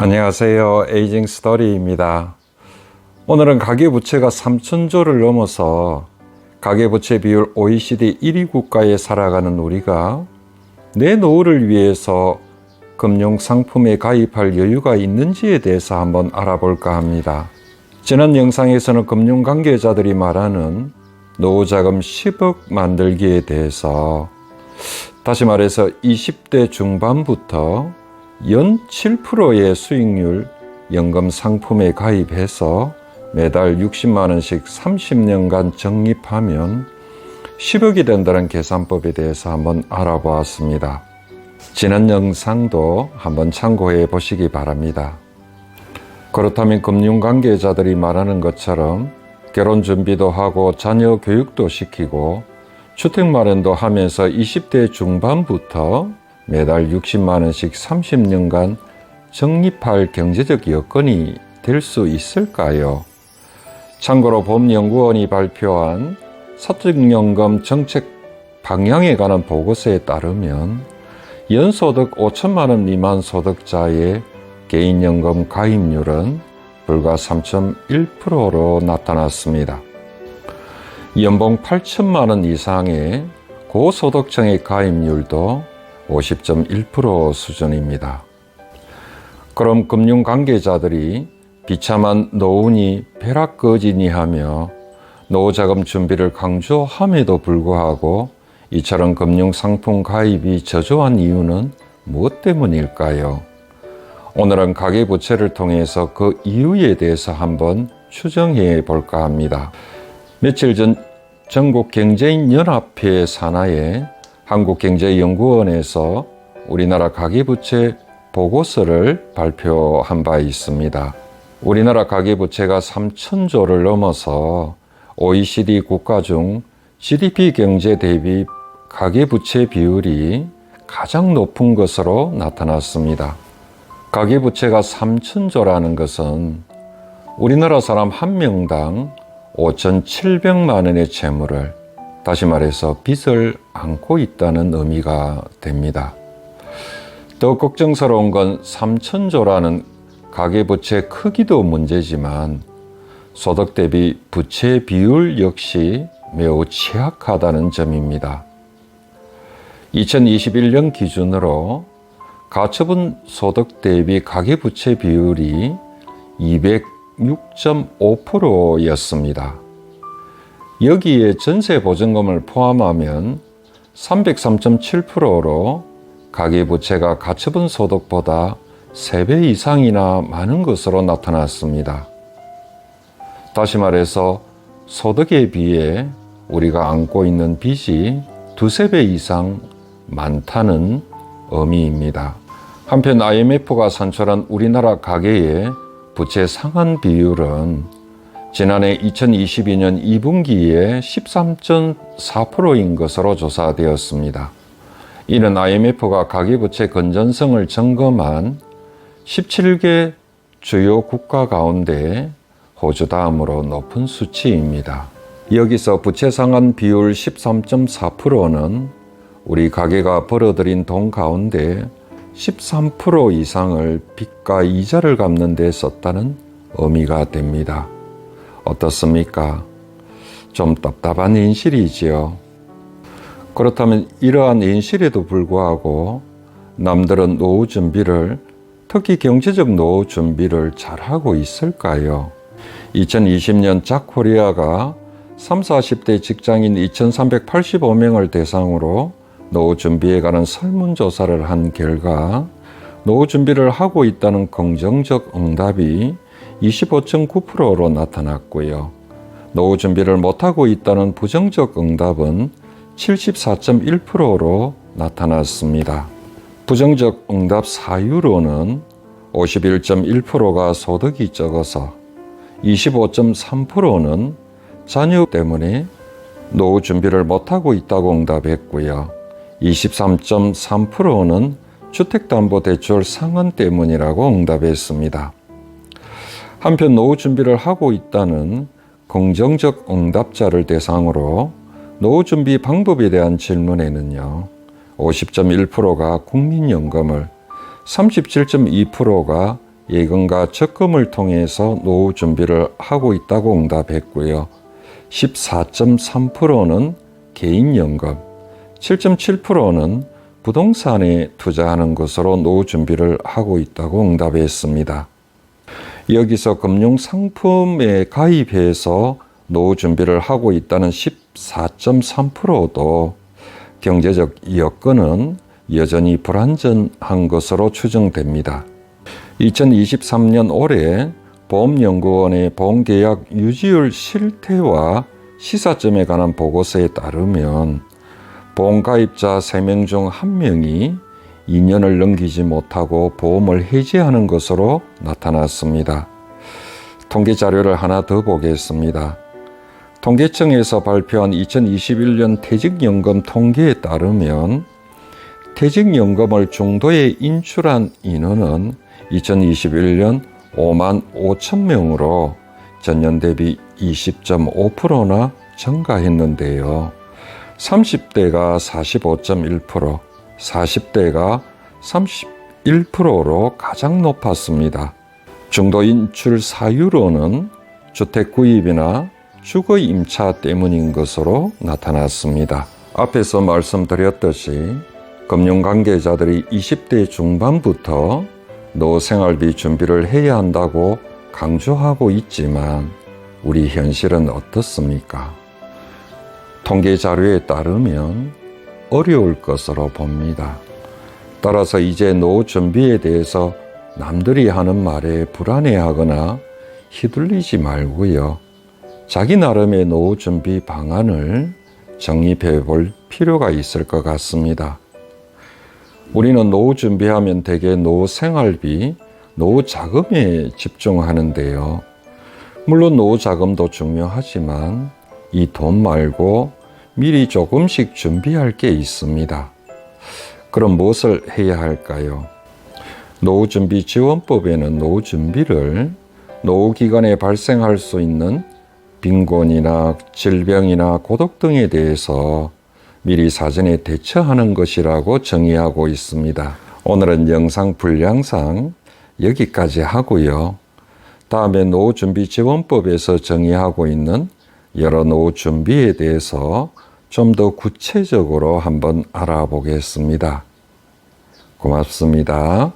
안녕하세요. 에이징 스토리입니다. 오늘은 가계부채가 3천조를 넘어서 가계부채 비율 OECD 1위 국가에 살아가는 우리가 내 노후를 위해서 금융상품에 가입할 여유가 있는지에 대해서 한번 알아볼까 합니다. 지난 영상에서는 금융관계자들이 말하는 노후자금 10억 만들기에 대해서, 다시 말해서 20대 중반부터 연 7%의 수익률 연금 상품에 가입해서 매달 60만 원씩 30년간 적립하면 10억이 된다는 계산법에 대해서 한번 알아보았습니다. 지난 영상도 한번 참고해 보시기 바랍니다. 그렇다면 금융관계자들이 말하는 것처럼 결혼 준비도 하고 자녀 교육도 시키고 주택 마련도 하면서 20대 중반부터 매달 60만 원씩 30년간 적립할 경제적 여건이 될 수 있을까요? 참고로 법연구원이 발표한 사적연금 정책 방향에 관한 보고서에 따르면 연소득 5천만 원 미만 소득자의 개인연금 가입률은 불과 3.1%로 나타났습니다. 연봉 8천만 원 이상의 고소득층의 가입률도 50.1% 수준입니다. 그럼 금융관계자들이 비참한 노후니 벼락거지니 하며 노후자금 준비를 강조함에도 불구하고 이처럼 금융상품 가입이 저조한 이유는 무엇 때문일까요? 오늘은 가계부채를 통해서 그 이유에 대해서 한번 추정해 볼까 합니다. 며칠 전 전국경제인연합회 산하에 한국경제연구원에서 우리나라 가계부채 보고서를 발표한 바 있습니다. 우리나라 가계부채가 3천조를 넘어서 OECD 국가 중 GDP 경제 대비 가계부채 비율이 가장 높은 것으로 나타났습니다. 가계부채가 3천조라는 것은 우리나라 사람 한 명당 5,700만 원의 채무를, 다시 말해서 빚을 안고 있다는 의미가 됩니다. 더 걱정스러운 건 3천조라는 가계부채 크기도 문제지만 소득 대비 부채 비율 역시 매우 취약하다는 점입니다. 2021년 기준으로 가처분 소득 대비 가계부채 비율이 206.5%였습니다. 여기에 전세보증금을 포함하면 303.7%로 가계부채가 가처분 소득보다 3배 이상이나 많은 것으로 나타났습니다. 다시 말해서 소득에 비해 우리가 안고 있는 빚이 2~3배 이상 많다는 의미입니다. 한편 IMF가 산출한 우리나라 가계의 부채 상환 비율은 지난해 2022년 2분기에 13.4%인 것으로 조사되었습니다. 이는 IMF가 가계부채 건전성을 점검한 17개 주요 국가 가운데 호주 다음으로 높은 수치입니다. 여기서 부채 상환 비율 13.4%는 우리 가계가 벌어들인 돈 가운데 13% 이상을 빚과 이자를 갚는 데 썼다는 의미가 됩니다. 어떻습니까? 좀 답답한 현실이지요. 그렇다면 이러한 현실에도 불구하고 남들은 노후 준비를, 특히 경제적 노후 준비를 잘하고 있을까요? 2020년 짝코리아가 30, 40대 직장인 2,385명을 대상으로 노후 준비에 관한 설문조사를 한 결과 노후 준비를 하고 있다는 긍정적 응답이 25.9%로 나타났고요. 노후 준비를 못하고 있다는 부정적 응답은 74.1%로 나타났습니다. 부정적 응답 사유로는 51.1%가 소득이 적어서, 25.3%는 자녀 때문에 노후 준비를 못하고 있다고 응답했고요. 23.3%는 주택담보대출 상환 때문이라고 응답했습니다. 한편 노후 준비를 하고 있다는 긍정적 응답자를 대상으로 노후 준비 방법에 대한 질문에는요, 50.1%가 국민연금을, 37.2%가 예금과 적금을 통해서 노후 준비를 하고 있다고 응답했고요. 14.3%는 개인연금, 7.7%는 부동산에 투자하는 것으로 노후 준비를 하고 있다고 응답했습니다. 여기서 금융상품에 가입해서 노후 준비를 하고 있다는 14.3%도 경제적 여건은 여전히 불안전한 것으로 추정됩니다. 2023년 올해 보험연구원의 보험계약 유지율 실태와 시사점에 관한 보고서에 따르면 보험가입자 3명 중 1명이 2년을 넘기지 못하고 보험을 해지하는 것으로 나타났습니다. 통계 자료를 하나 더 보겠습니다. 통계청에서 발표한 2021년 퇴직연금 통계에 따르면 퇴직연금을 중도에 인출한 인원은 2021년 5만 5천 명으로 전년 대비 20.5%나 증가했는데요. 30대가 45.1%, 40대가 31%로 가장 높았습니다. 중도 인출 사유로는 주택 구입이나 주거 임차 때문인 것으로 나타났습니다. 앞에서 말씀드렸듯이 금융 관계자들이 20대 중반부터 노후 생활비 준비를 해야 한다고 강조하고 있지만 우리 현실은 어떻습니까? 통계 자료에 따르면 어려울 것으로 봅니다. 따라서 이제 노후 준비에 대해서 남들이 하는 말에 불안해하거나 휘둘리지 말고요. 자기 나름의 노후 준비 방안을 정립해 볼 필요가 있을 것 같습니다. 우리는 노후 준비하면 대개 노후 생활비, 노후 자금에 집중하는데요. 물론 노후 자금도 중요하지만 이 돈 말고 미리 조금씩 준비할 게 있습니다. 그럼 무엇을 해야 할까요? 노후준비지원법에는 노후 준비를 노후 기간에 발생할 수 있는 빈곤이나 질병이나 고독 등에 대해서 미리 사전에 대처하는 것이라고 정의하고 있습니다. 오늘은 영상 분량상 여기까지 하고요. 다음에 노후준비지원법에서 정의하고 있는 여러 노후 준비에 대해서 좀 더 구체적으로 한번 알아보겠습니다. 고맙습니다.